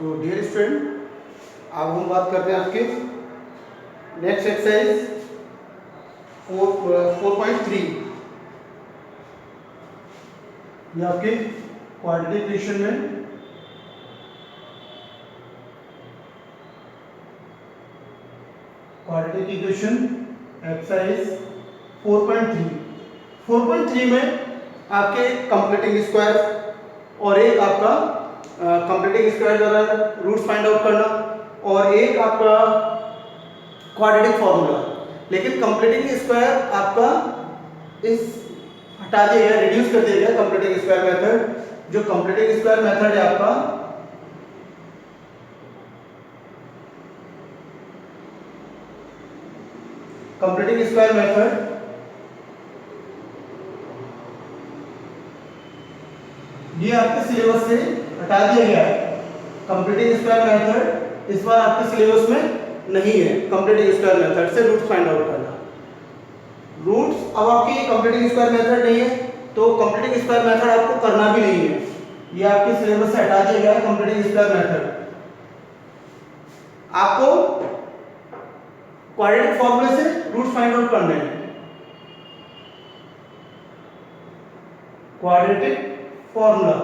तो dear student, अब हम बात करते हैं आपके नेक्स्ट एक्सरसाइज 4.3। ये आपके क्वाड्रेटिक इक्वेशन में क्वाड्रेटिक इक्वेशन एक्सरसाइज 4.3 में आपके कंप्लीटिंग स्क्वायर और एक आपका कंप्लीटिंग स्क्वायर द्वारा रूट्स फाइंड आउट करना और एक आपका क्वाड्रेटिक फॉर्मूला। लेकिन कंप्लीटिंग स्क्वायर आपका इस हटा दिया गया, रिड्यूस कर दिया गया कंप्लीटिंग स्क्वायर मेथड। जो कंप्लीटिंग स्क्वायर मेथड है आपका कंप्लीटिंग स्क्वायर मेथड ये आपके सिलेबस से हटा दिया गया है। कंप्लीटिंग स्क्वायर मेथड इस बार आपके सिलेबस में नहीं है। कंप्लीटिंग स्क्वायर मेथड से रूट्स फाइंड आउट करना, रूट्स अब आपकी कंप्लीटिंग स्क्वायर मेथड नहीं है तो कंप्लीटिंग स्क्वायर मेथड आपको करना भी नहीं है। ये आपके सिलेबस से हटा दिया गया है कंप्लीटिंग स्क्वायर मेथड। आपको क्वाड्रेटिक फॉर्मूले से रूट्स फाइंड आउट करने हैं। क्वाड्रेटिक फॉर्मूला,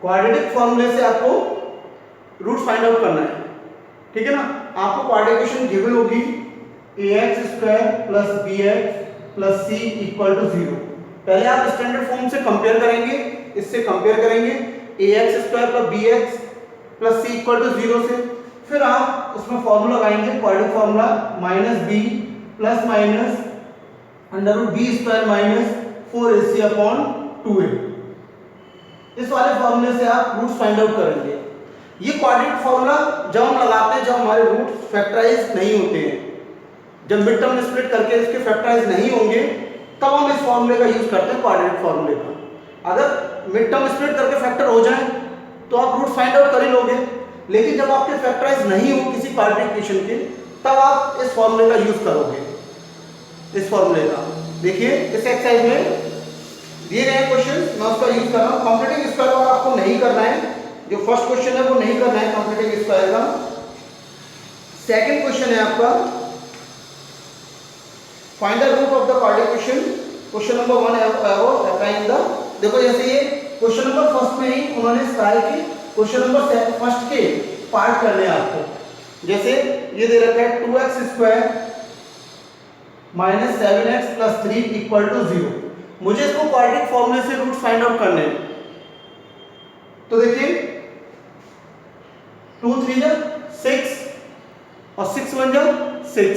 क्वाड्रेटिक फॉर्मूले से आपको रूट्स फाइंड आउट करना है, ठीक है ना। आपको क्वाड्रेटिक इक्वेशन गिवन होगी ax square plus bx plus c equal to 0। पहले आप स्टैंडर्ड फॉर्म से कंपेयर करेंगे, इससे कंपेयर करेंगे ax square plus bx plus c equal to 0 से। फिर आप उसमें फॉर्मूला लगाएंगे quadratic formula minus b plus minus under root b square minus 4ac upon 2a। इस वाले फॉर्मूले से आप रूट्स फाइंड आउट करेंगे। ये क्वाड्रेटिक फॉर्मूला जब हम लगाते हैं जब हमारे रूट्स फैक्टराइज नहीं होते हैं, जब मिड टर्म स्प्लिट करके इसके फैक्टराइज नहीं होंगे तब हम इस फॉर्मूले का यूज करते हैं क्वाड्रेटिक फॉर्मूले का। अगर मिड टर्म स्प्लिट करके फैक्टर हो जाए तो आप रूट्स फाइंड आउट कर ही लोगे। लेकिन जब आपके फैक्टराइज नहीं हो किसी क्वाड्रेटिक इक्वेशन के तब आप इस फॉर्मूले का यूज करोगे। इस फॉर्मूले का देखिए इस एक्सरसाइज में दिए गए क्वेश्चन मैं उसका यूज कर रहा हूं। कंप्लीटिंग स्क्वायर वाला आपको नहीं करना है, जो फर्स्ट क्वेश्चन है वो नहीं करना है कंप्लीटिंग स्क्वायर का। सेकंड क्वेश्चन है आपका find the root of the quadratic equation. Question number 1 है वो अप्लाइंग द, देखो जैसे ये क्वेश्चन नंबर फर्स्ट में ही उन्होंने कहा है कि क्वेश्चन नंबर फर्स्ट के पार्ट करने हैं आपको। जैसे ये दे रखा है 2x square minus 7x plus 3 equal to 0। मुझे इसको क्वाड्रेटिक फॉर्मूले से रूट्स फाइंड आउट करने हैं। तो देखिए 2 3 जा 6 और 6 1 जा 6,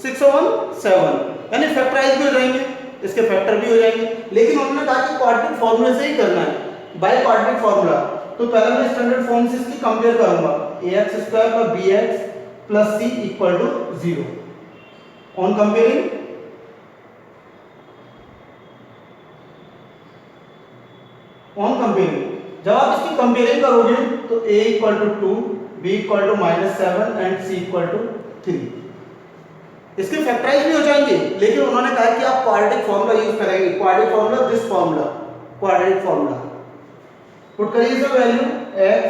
6 और 1 7, यानी फैक्टराइज भी हो जाएंगे, इसके फैक्टर भी हो जाएंगे। लेकिन उन्होंने कहा कि क्वाड्रेटिक फॉर्मूले से ही करना है, बाय क्वाड्रेटिक फॉर्मूला। तो पहले मैं स्टैंडर्ड फॉर्म से इसकी कंपेयर करूंगा ax square plus bx plus c equal to 0। On comparing जब आप इसकी कंपेयरिंग करोगे तो a equal to 2, b equal to -7 and c equal to 3। इसके फैक्टराइज भी हो जाएंगे, लेकिन उन्होंने कहा कि आप क्वाड्रेटिक फॉर्मूला यूज करेंगे। Quadratic formula, this formula quadratic formula. Put करिए इसका वैल्यू x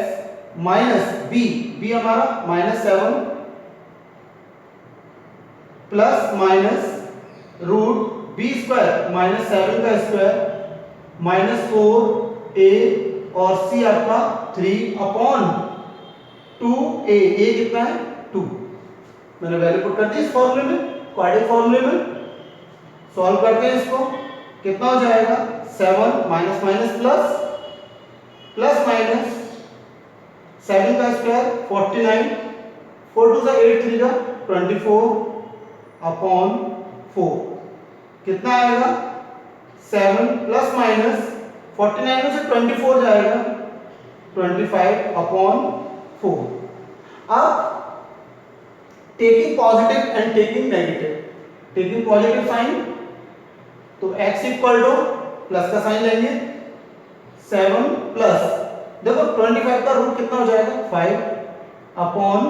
माइनस b हमारा -7 plus minus root b square -7 का स्क्वायर -4a और c आपका 3 अपॉन 2a। a कितना है 2, मैंने वैल्यू पुट कर दी इस फॉर्मूले में, क्वाड्रेटिक फॉर्मूले में। सॉल्व करते हैं इसको, कितना हो जाएगा 7 minus minus plus plus minus 7 का स्क्वायर 49, 4 2 जा 8 3 जा 24 अपॉन 4। कितना आएगा 7 प्लस माइनस 49 में से 24 जाएगा 25 अपॉन 4। अब taking positive and taking negative, taking positive sign तो x इक्वल टू प्लस का साइन लेंगे 7 प्लस, देखो 25 का रूट कितना हो जाएगा 5 अपॉन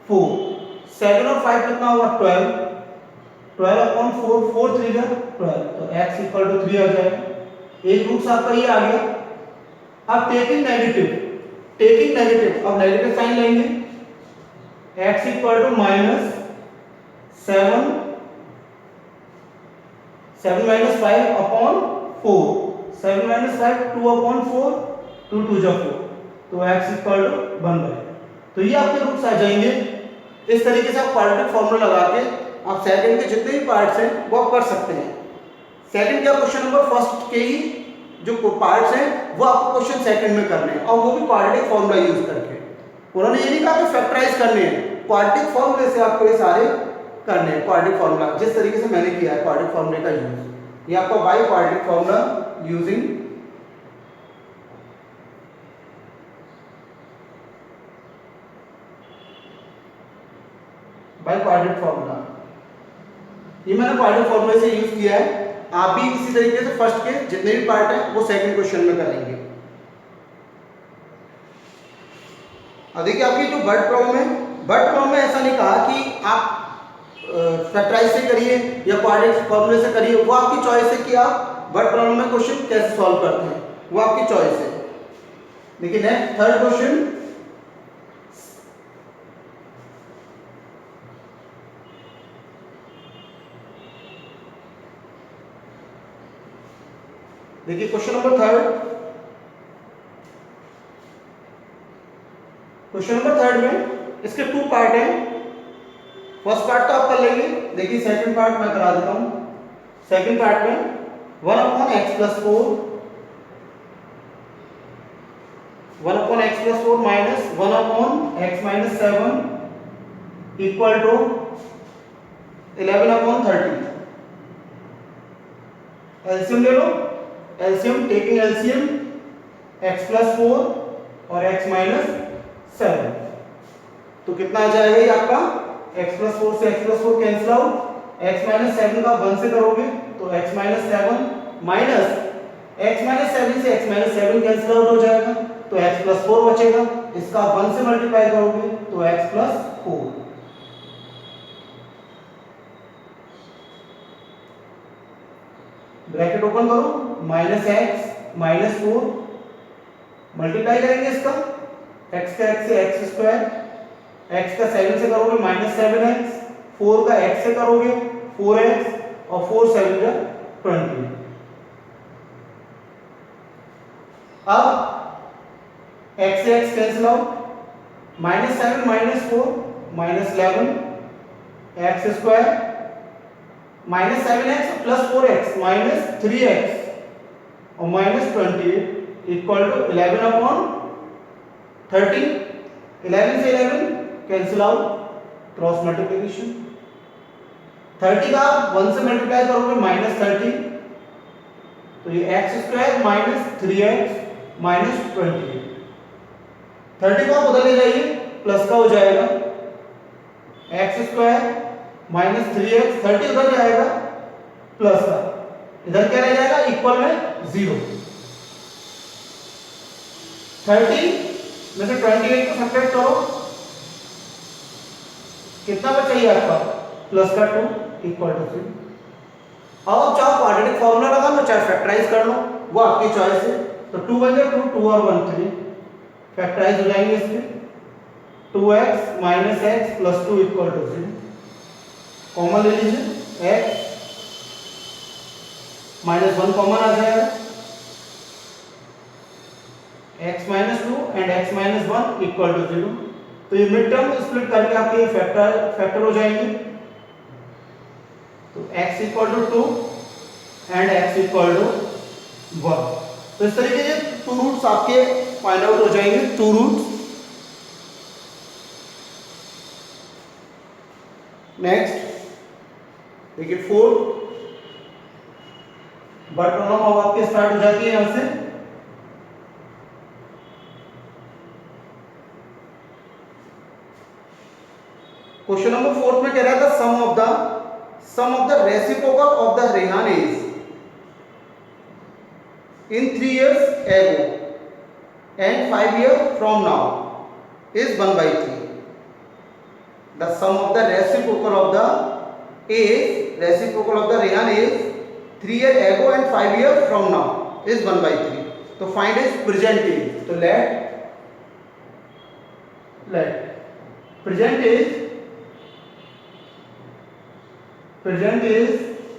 4। 7 और 5 कितना होगा 12, 12 अपॉन 4, 4 3 जा 12, तो x इक्वल टू 3 आ जाएगा। एक रूट आपका ये आ गया। अब टेकिंग नेगेटिव, अब नेगेटिव साइन लेंगे, x equal to minus 7 minus 5 upon 4, 7 minus 5 2 upon 4, 2 2 जा 4, तो x इक्वल टू 1/। तो ये आपके रूट्स आ जाएंगे। इस तरीके से आप क्वाड्रेटिक फॉर्मूला लगा के आप सेकंड के जितने भी पार्ट्स हैं वो आप कर सकते हैं। सेकंड क्या क्वेश्चन नंबर फर्स्ट के ही जो पार्ट्स हैं वो आपको क्वेश्चन सेकंड में करने हैं, और वो भी क्वाड्रेटिक फॉर्मूला यूज करके। उन्होंने ये नहीं कहा कि फैक्टराइज करने हैं, क्वाड्रेटिक फॉर्मूले से आपको ये सारे करने हैं। क्वाड्रेटिक फॉर्मूला जिस तरीके से मैंने किया है, क्वाड्रेटिक फॉर्मूले का यूज, ये आपका by quadratic formula using by quadratic formula, ये मैंने क्वाड्रेटिक फॉर्मूले से यूज किया है। आप भी इसी तरीके से फर्स्ट के जितने भी पार्ट हैं वो सेकंड क्वेश्चन में करेंगे। अब देखिए आपकी जो वर्ड प्रॉब्लम है, वर्ड प्रॉब्लम में ऐसा नहीं कहा कि आप फैक्टराइज से करिए या क्वाड्रेटिक फॉर्मूले से करिए, वो आपकी चॉइस है कि आप वर्ड प्रॉब्लम में क्वेश्चन कैसे सॉल्व करते हैं, वो आपकी चॉइस है। देखिए नेक्स्ट थर्ड क्वेश्चन, देखिए क्वेश्चन नंबर थर्ड में इसके टू पार्ट हैं। फर्स्ट पार्ट तो आप कर लेंगे, देखिए सेकंड पार्ट मैं करा देता हूं। सेकंड पार्ट में 1 upon x plus 4 minus 1 upon x minus 7 equal to 11 upon 30। LCM ले लो, LCM taking LCM x plus 4 और x माइनस 7, तो कितना आ जाएगा ये आपका x प्लस 4 से x plus 4 cancel out, x minus 7 का 1 से करोगे तो x minus 7 minus x minus 7 से x माइनस 7 कैंसिल आउट हो जाएगा, तो x प्लस 4 बचेगा, इसका 1 से मल्टीप्लाई करोगे तो x प्लस 4। ब्रैकेट ओपन करो, माइनस x माइनस 4 मल्टीप्लाई करेंगे इसका, x का x से x स्क्वायर, x का 7 से करोगे माइनस 7x, 4 का x से करोगे 4x, और 4 7 जा 20। अब x से x cancel out, minus 7 minus 4 minus 11 x square, minus 7x plus 4x minus 3x और माइनस 28 इक्वल टू 11 अपॉन 13। 11 से 11 कैंसिल आउट, क्रॉस मल्टीप्लिकेशन, 30 का 1 से मल्टीप्लाई करोगे माइनस 30, तो ये x square minus 3x minus 28। 30 को आप उधर ले जाइए, प्लस का हो जाएगा x स्क्वायर माइनस 3x, 30 उधर जाएगा प्लस का, इधर क्या रह जाएगा इक्वल में 0। 30 में से 28 को सब्ट्रैक्ट करो, कितना बचा ये आपका प्लस का 2 इक्वल टू 3। अब चाहो क्वाड्रेटिक फॉर्मूला लगा लो, चाहे फैक्टराइज कर लो, वो आपकी चॉइस है। तो 2 बन जाए 2 और 1 3, फैक्टराइज हो जाएंगे इसके, 2x minus x plus 2 equal to 0। Common ले लीजिए, x माइनस 1 कॉमन आ जाएगा, x minus 2 and x minus 1 equal to 0। तो ये मिड टर्म स्प्लिट करके आपके फैक्टर हो जाएंगे, तो x equal to 2 and x equal to 1। तो इस तरीके से 2 रूट्स आपके फाइंड आउट हो जाएंगे, 2 रूट्स। नेक्स्ट देखिए 4 बट प्रॉब्लम अब आपके स्टार्ट हो जाती है यहां से। क्वेश्चन नंबर 4 में कह रहा था sum of the reciprocal of the रेहानेज in 3 years ago and 5 years from now is 1/3. The sum of the reciprocal of the rehan is 3 years ago and 5 years from now is 1/3. तो find is present age, तो let present age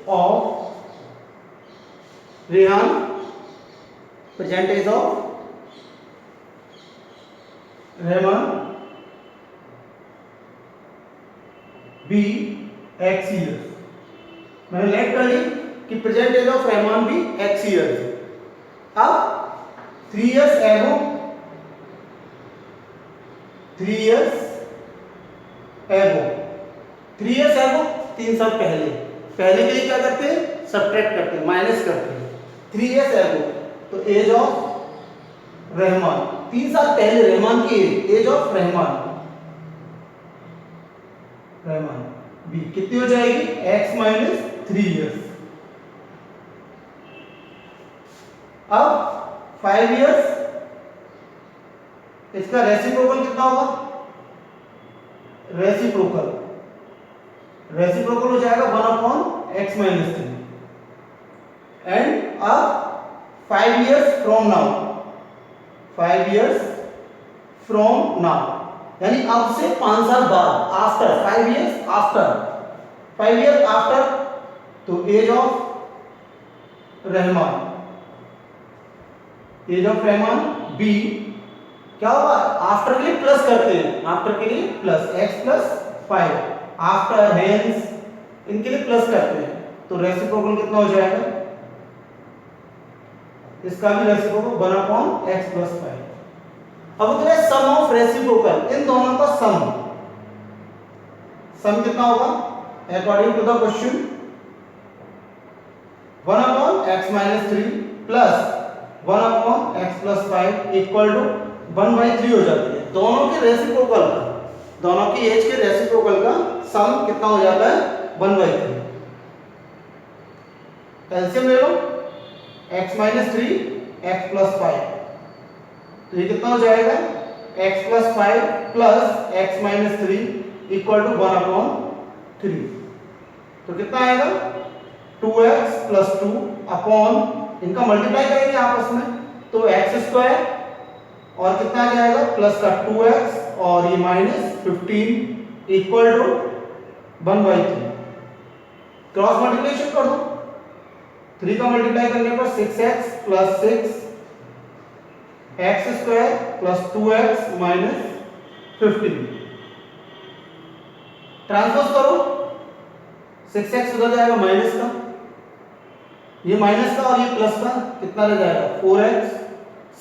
of Rehan, present age of Rahman be x years. मैंने let कर ली कि present age of Rahman be x years. अब 3 years एगो 3 years एगो 3 साल पहले के लिए क्या करते हैं, सब्ट्रैक्ट करते हैं, माइनस करते हैं। 3 years एगो, तो एज ऑफ रहमान 3 साल पहले रहमान की एज ऑफ रहमान बी कितनी हो जाएगी, x माइनस 3 years। अब 5 years, इसका रेसिप्रोकल कितना होगा, रेसिप्रोकल हो जाएगा 1/x माइनस 3। एंड अब 5 years फ्रॉम नाउ, यानी अब से 5 साल बाद, आफ्टर 5 years आफ्टर, तो एज ऑफ रहमान बी क्या होगा, आफ्टर के लिए प्लस करते हैं, आफ्टर के लिए plus x plus 5, after hence इनके लिए प्लस करते हैं, तो रेसिप्रोकल कितना हो जाएगा, इसका भी रेसिप्रोकल 1/x प्लस 5। अब होता है सम ऑफ रेसिप्रोकल, इन दोनों का सम कितना होगा, according to the question 1/x minus 3 plus 1/x plus 5 equal to 1/3 हो जाती है। दोनों के रेसिप्रोकल का, दोनों की एज के रेसिप्रोकल का सम कितना हो जाता है, 1/3। एलसीएम ले लो, x माइनस 3 x प्लस 5, तो ये कितना हो जाएगा, x plus 5 plus x minus 3 equal to 1/3। तो कितना आएगा, 2x प्लस 2 अपॉन, इनका मल्टीप्लाई करेंगे आपस में, तो x स्क्वायर और कितना आ जाएगा, प्लस का 2x और ये minus 15 equal to 1/3। Cross multiplication कर दो, 3 का मल्टीप्लाई करने पर 6x plus 6 x square plus 2x minus 15। Transpose करो, 6x उधर जाएगा माइनस का, ये माइनस का और ये प्लस का, कितना रह जाएगा 4x,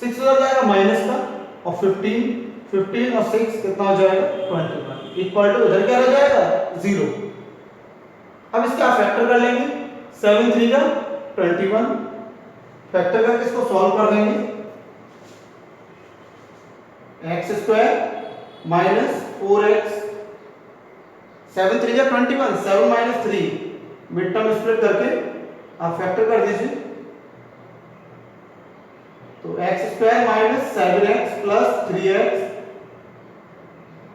6 उधर जाएगा माइनस का और 15 और 6 कितना हो जाएगा 21 इक्वल टू, इधर क्या रह जाएगा 0। अब इसका फैक्टर कर लेंगे, 7 3 का 21, फैक्टर करके इसको सॉल्व कर देंगे, x स्क्वायर माइनस 4x, 7 3 का 21, 7 माइनस 3, मिड टर्म स्प्लिट करके आप फैक्टर कर दीजिए, तो x square minus 7x plus 3x,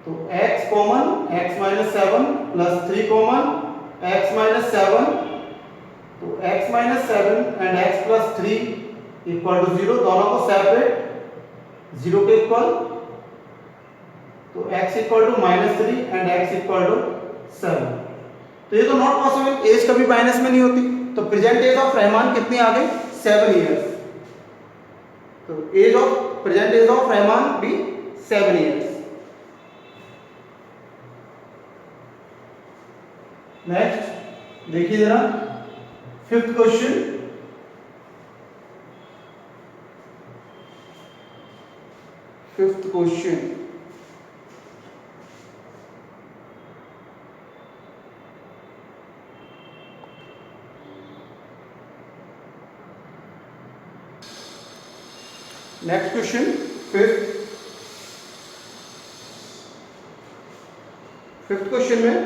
तो x common, x minus 7 plus 3 common, x minus 7, तो x minus 7 and x plus 3 equal to 0, दोनों को सेपरेट 0 के इक्वल, तो x equal to minus 3 and x equal to 7। तो ये तो not possible, age कभी माइनस में नहीं होती, तो प्रेजेंट एज ऑफ रहमान कितनी आ गई, 7 years। तो प्रेजेंट एज ऑफ रहमान भी 7 years। नेक्स्ट देखिए जरा, 5th question, next question 5th question में,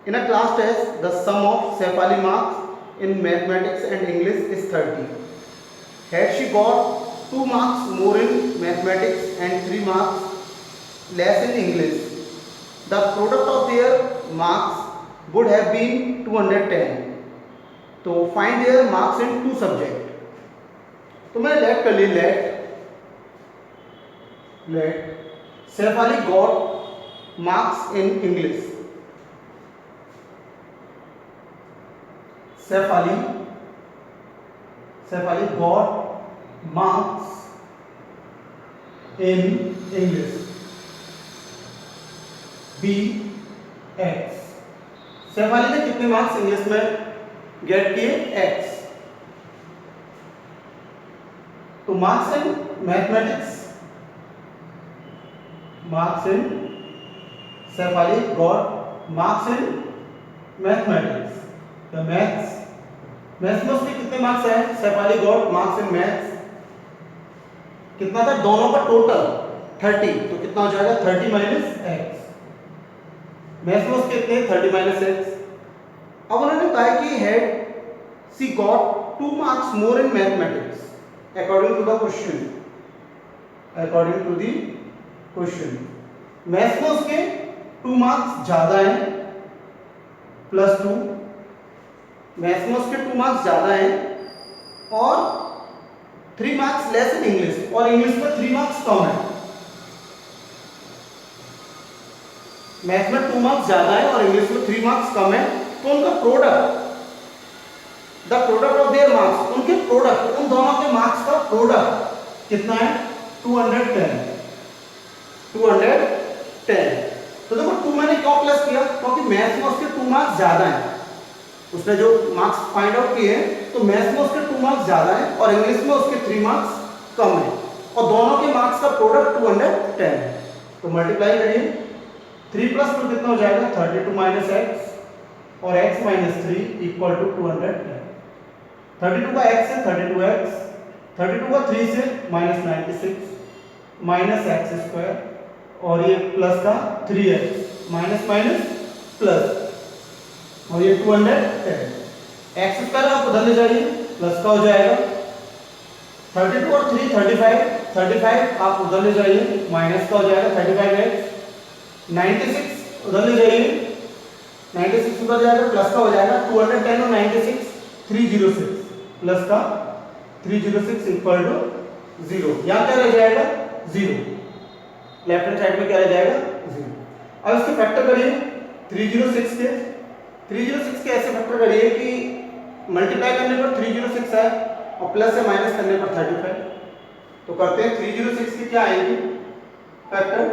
in a class test the sum of Shefali marks in mathematics and English is 30. Had she got 2 marks more in mathematics and 3 marks less in English, the product of their marks would have been 210. तो find their marks in 2 subjects. तो मैंने let कर ली, let Saif Ali got marks in English. Saif Ali got marks in English be x. Saif Ali ने कितने marks English में get किए? X. तो marks in mathematics, marks in Saif Ali got marks in mathematics, the maths में उसके कितने मार्क्स आए? Saif Ali got marks in maths कितना था? दोनों का टोटल 30, तो कितना हो जाएगा? 30 माइनस एक्स। मैथ्स में उसके कितने? 30 माइनस एक्स। अब उन्होंने कहा कि had she got 2 marks more in mathematics according to the question, according to the question. Maths में उसके 2 मार्क्स ज्यादा हैं +2, मैथ्स में उसके 2 मार्क्स ज्यादा हैं और 3 मार्क्स लेस इन इंग्लिश, और इंग्लिश में 3 मार्क्स कम है। मैथ्स में 2 मार्क्स ज्यादा है और इंग्लिश में 3 मार्क्स कम है, तो उनका product, the product of their marks, उनके प्रोडक्ट, उन दोनों के मार्क्स का प्रोडक्ट कितना है? 210। तो देखो 2 मैंने क्यों प्लस किया? क्योंकि मैथ्स में उसके 2 मार्क्स ज्यादा हैं, उसने जो मार्क्स फाइंड आउट किए हैं, तो मैथ्स में उसके 2 मार्क्स ज्यादा हैं और इंग्लिश में उसके 3 मार्क्स कम हैं, और दोनों के मार्क्स का प्रोडक्ट 210 है। तो मल्टीप्लाई करिए, 3 + 2 कितना हो जाएगा? 32 माइनस एक्स, और x माइनस 3 इक्वल टू 210। 32 का x है 32x, 32 का 3 से -96 माइनस एक्स स्क्वायर, और ये प्लस का 3x माइनस माइनस प्लस, और ये 210। एक्स स्क्वायर आप उधर ले जाइए, प्लस का हो जाएगा 32 और 3 35 आप उधर ले जाइए, माइनस का हो जाएगा 35x। 96 उधर ले जाइए, 96 उधर जाएगा, प्लस का हो जाएगा 210 और 96 306, प्लस का 306 इक्वल टू 0। यहाँ क्या रह जाएगा? 0। लेफ्ट हैंड साइड में क्या रह जाएगा? 0। अब इसके फैक्टर करिए 306 के ऐसे फैक्टर करिए कि मल्टीप्लाई करने पर 306 आए और प्लस से माइनस करने पर 35। तो करते हैं 306 की क्या आएगी फैक्टर?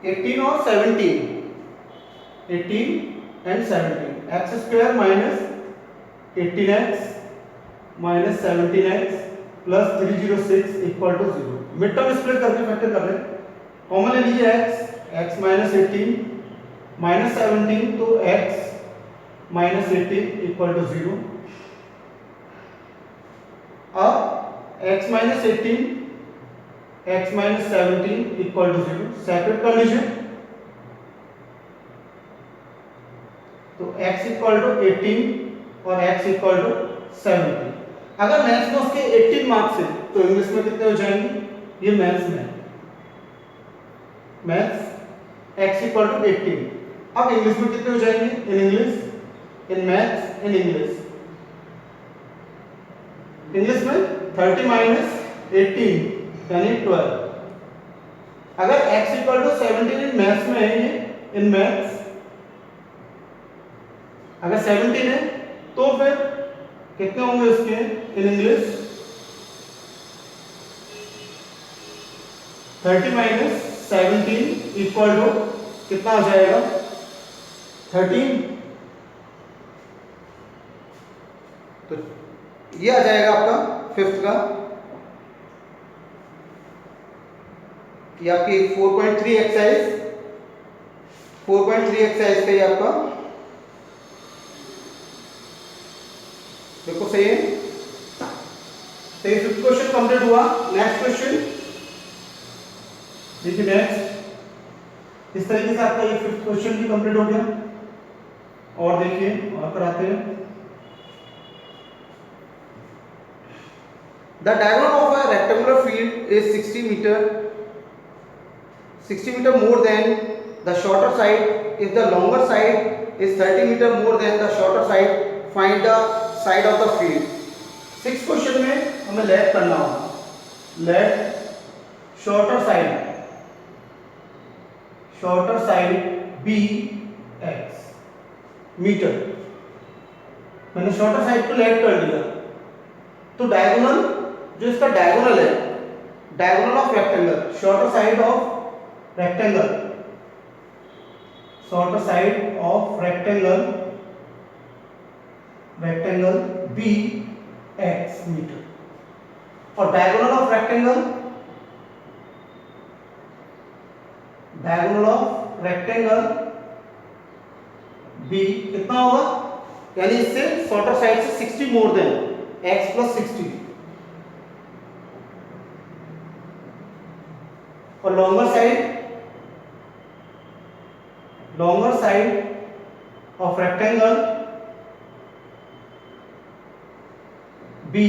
18 और 17, 18 and 17, x square minus 18x minus 17x plus 306 equal to 0। Mid term split करके फैक्टर कर रहे हैं, कॉमन ले लीजिए x माइनस 18 माइनस 17, तो x माइनस 18 इक्वल टू 0। अब x minus 18 x minus 17 equal to 0, separate कर लीजिए, तो x इक्वल टू 18 और x इक्वल टू 17। अगर मैथ्स में उसके 18 मार्क्स हैं तो इंग्लिश में कितने हो जाएंगे? ये मैथ्स में, मैथ्स x इक्वल टू 18। अब इंग्लिश में कितने हो जाएंगे? In English, in maths, in English में 30 माइनस 18 यानी 12। अगर x equal to 17 in maths में है, ये इन मैथ्स अगर 17 है तो फिर कितने होंगे उसके in English? 30 minus 17 equal to कितना हो जाएगा? 13। तो ये आ जाएगा आपका फिफ्थ का, ये आपकी 4.3 एक्सरसाइज, 4.3 एक्सरसाइज का ये आपका देखो सही है। तो ये फिफ्थ क्वेश्चन कंप्लीट हुआ। नेक्स्ट क्वेश्चन देखिए, नेक्स्ट इस तरीके से आपका ये फिफ्थ क्वेश्चन भी कंप्लीट हो गया। और देखिए और कराते हैं, The diagonal of a rectangular field is 60 meter more than the shorter side. If the longer side is 30 meter more than the shorter side, find the side of the field. 6 question में हमें let करना होगा. Let shorter side be x metre. मैंने shorter side को let कर दिया, तो diagonal जो इसका डायगोनल है, diagonal of rectangle, shorter side of rectangle, shorter side of rectangle be x metre, और डायगोनल ऑफ रेक्टेंगल बी कितना होगा, यानी इससे शॉर्टर साइड से 60 मोर देन x प्लस 60, और longer side of rectangle be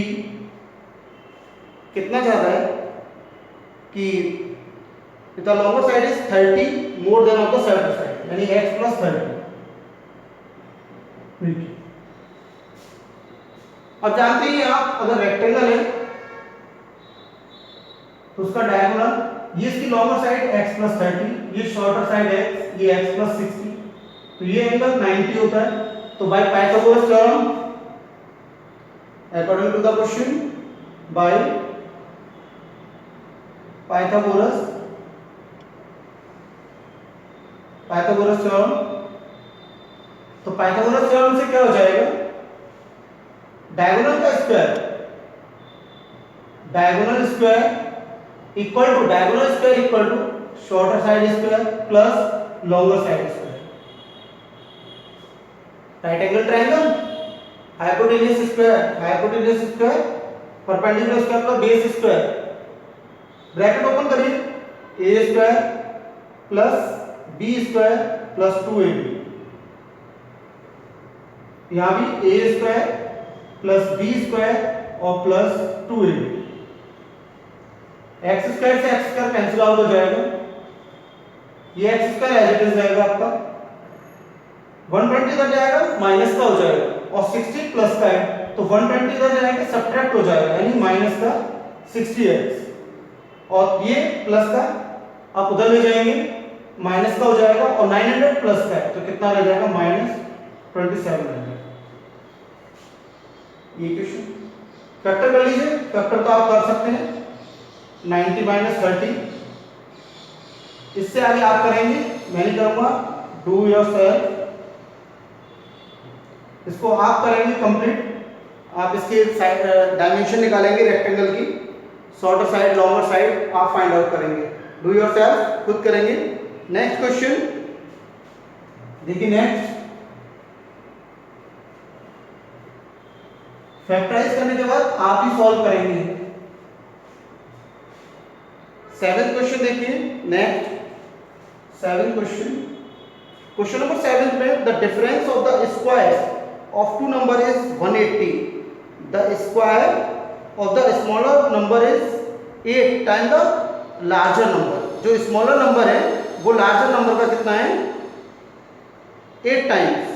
कितना ज्यादा है कि the longer side is 30 more than of the shorter side, यानी x प्लस 30. अब जानते हैं आप, अगर रेक्टेंगल है तो उसका डायगोनल, ये इसकी लॉन्गर साइड x प्लस 30, ये शॉर्टर साइड x, ये x प्लस 60, तो ये एंगल 90 होता है. तो by Pythagoras theorem, according to the question, by Pythagoras theorem, तो पाइथागोरस थ्योरम से क्या हो जाएगा, diagonal square equal to shorter side square plus longer side square. Right angle triangle, hypotenuse square, perpendicular square plus base square, bracket open करिए, a square plus b square plus 2ab, यहां भी a square plus b square और plus 2ab. x square से x square cancel out हो जाएगा, ये x square as it is रहेगा आपका, 120 इधर जाएगा माइनस का हो जाएगा, और 60 प्लस का है तो 120 इधर जाएगा सब्ट्रैक्ट हो जाएगा, यानी माइनस का 60x, और ये प्लस का आप उधर ले जाएंगे माइनस का हो जाएगा, और 900 प्लस का है तो कितना रह जाएगा, माइनस 2700. ये क्वेश्चन फैक्टर कर लीजिए, फैक्टर तो आप कर सकते हैं 90 माइनस 30. इससे आगे आप करेंगे, मैं नहीं करूंगा, डू योरसेल्फ, इसको आप करेंगे कंप्लीट. आप इसके डायमेंशन निकालेंगे रेक्टेंगल की, शॉर्टर साइड लॉन्गर साइड आप फाइंड आउट करेंगे, डू योरसेल्फ, खुद करेंगे. नेक्स्ट क्वेश्चन देखिए, नेक्स्ट फैक्टराइज करने के बाद आप ही सॉल्व करेंगे. 7th क्वेश्चन देखिए, नेक्स्ट 7th क्वेश्चन नंबर 7 में, the difference of the squares of two number is 180. The square of the smaller number is 8 times the larger number. जो smaller number है वो larger number का कितना है, 8 times.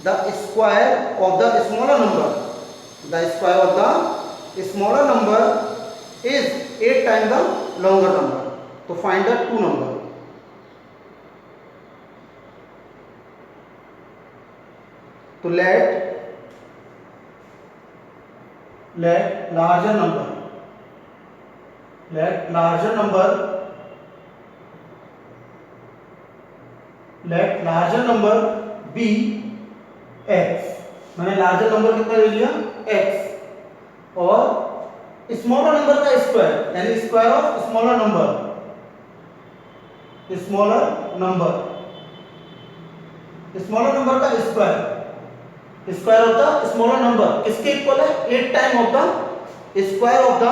The square of the smaller number is 8 times the longer number. तो find the two number. तो let larger number be x. मैंने larger number कितना ले लिया, x, और स्मॉलर नंबर का स्क्वायर, यानी स्क्वायर ऑफ स्मॉलर नंबर का square of the smaller number किसके इक्वल है, 8 time of the square of the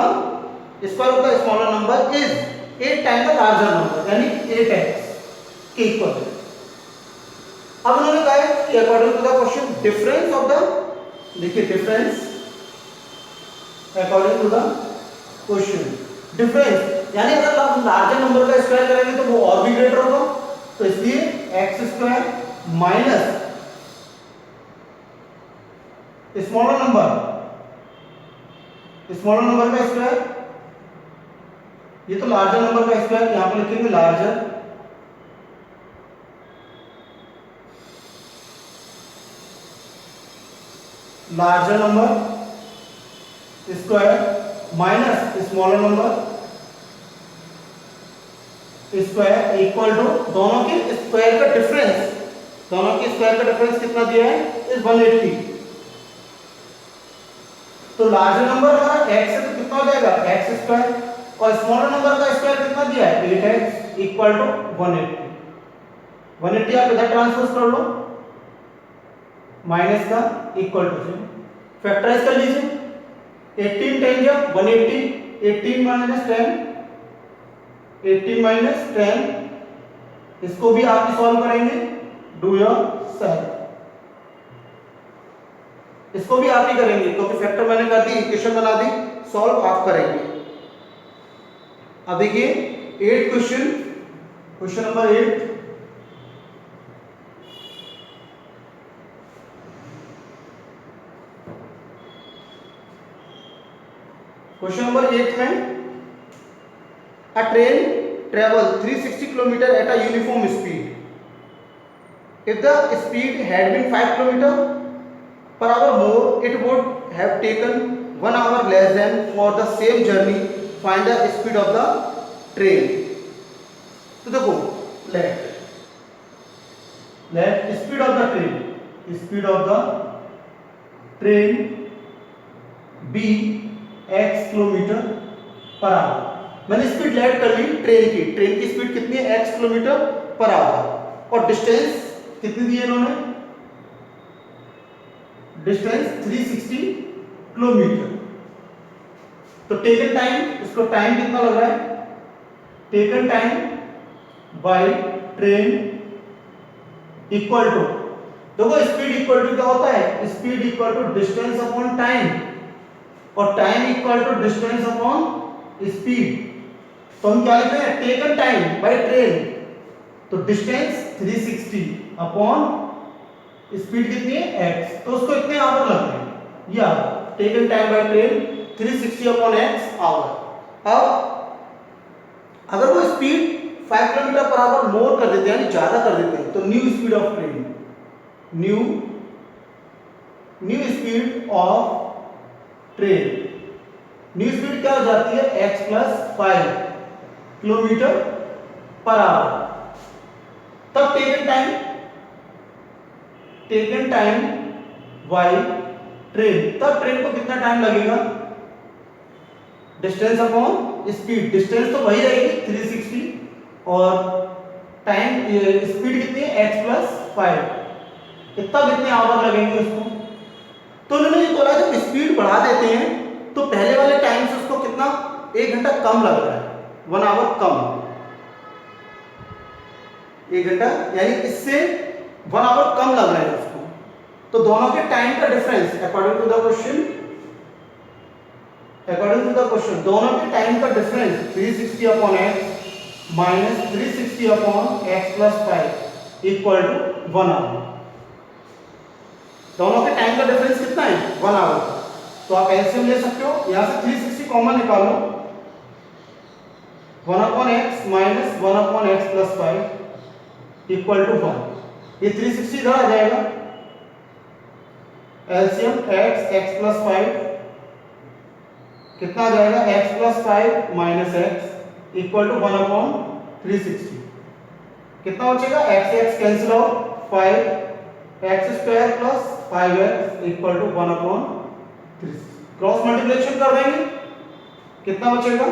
smaller number is 8 time the larger number, यानी 8x के इक्वल है. अब उन्होंने कहा कि according to the question difference of the, देखिए difference according to the question. Difference यानी अगर आप लार्जर नंबर का स्क्वायर करेंगे तो वो और भी ग्रेटर होगा, तो इसलिए x square minus smaller number का स्क्वायर, ये तो लार्जर नंबर का स्क्वायर, यहां पर लिखेंगे larger number square minus smaller number square equal to दोनों के स्क्वायर का डिफरेंस, कितना दिया है इस 180। तो लार्जर नंबर हमारा x है तो कितना हो जाएगा x स्क्वायर, और स्मॉलर नंबर का स्क्वायर कितना दिया है 8x इक्वल टू 180। 180 आप इधर ट्रांसपोज कर लो, माइनस का इक्वल टू से फैक्टराइज कर लीजिए, 18 10 जा 180, 18 माइनस 10, इसको भी आप ही सॉल्व करेंगे, डू योर सेल्फ, इसको भी आप ही करेंगे क्योंकि फैक्टर मैंने कर दी, इक्वेशन बना दी, सॉल्व आप करेंगे। अब देखिए 8 क्वेश्चन नंबर 8, क्वेश्चन नंबर 8 में a train travel 360 km at a uniform speed. If the speed had been 5 km per hour more, it would have taken 1 hour less than for the same journey. Find the speed of the train. तो देखो let speed of the train be x kilometre per hour. मैंने speed let कर ली train की speed कितनी है x kilometre per hour, और distance कितनी दी है इन्होंने, डिस्टेंस 360 किलोमीटर। तो टेकन टाइम, इसको टाइम कितना लग रहा है, taken time by train equal to, देखो स्पीड इक्वल टू क्या होता है, speed equal to distance upon time, और time equal to distance upon speed. तो हम क्या लिख रहे हैं, टेकन टाइम बाय ट्रेन, तो डिस्टेंस 360 अपॉन स्पीड कितनी है x, तो उसको इतने आवर लग रहे हैं, या taken time by train 360 upon x hour. अब अगर वो speed 5 kilometre per hour more कर देते हैं यानी ज्यादा कर देते हैं, तो new speed of train, new speed of train, new speed क्या हो जाती है x plus 5 kilometre per hour. तब टेकन टाइम बाय ट्रेन, तब ट्रेन को कितना टाइम लगेगा, डिस्टेंस अपॉन स्पीड, डिस्टेंस तो वही रहेगी 360 और टाइम स्पीड कितनी है x प्लस 5, इतना कितने आवर लगेंगे उसको। तो उन्होंने ये बोला जब स्पीड बढ़ा देते हैं तो पहले वाले टाइम से उसको कितना 1 घंटा कम लग रहा है, 1 आवर कम, 1 घंटा यानी इससे 1 आवर कम लग रहा है उसको। तो दोनों के टाइम का difference according to the question दोनों के टाइम का difference 360 upon x minus 360 upon x plus 5 equal to 1 hour. दोनों के टाइम का डिफरेंस कितना है 1 आवर। तो आप एलसीएम ले सकते हो, यहां से 360 कॉमन निकालो, 1 upon x minus 1 upon x plus 5 equal to 1। ये 360 इधर आ जाएगा, एलसीएम x प्लस 5 कितना आ जाएगा, x plus 5 minus x equal to 1 upon 360। कितना बचेगा, x cancel out, 5x square plus 5x equal to 1 upon 3। Cross multiplication कर देंगे, कितना बचेगा,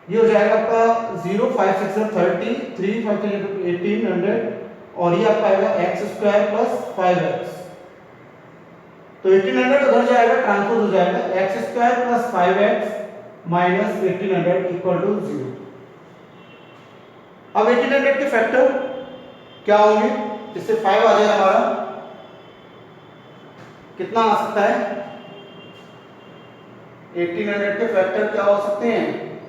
ये हो जाएगा आपका 0 5 6 30 3 5 1800, और ये आपका आएगा x स्क्वायर प्लस 5x। तो 1800 उधर जाएगा, ट्रांसपोज हो जाएगा, x square plus 5x minus 1800 equal to 0। अब 1800 के फैक्टर क्या होंगे, इससे 5 आ जाएगा हमारा, कितना आ सकता है 1800 के फैक्टर क्या हो सकते हैं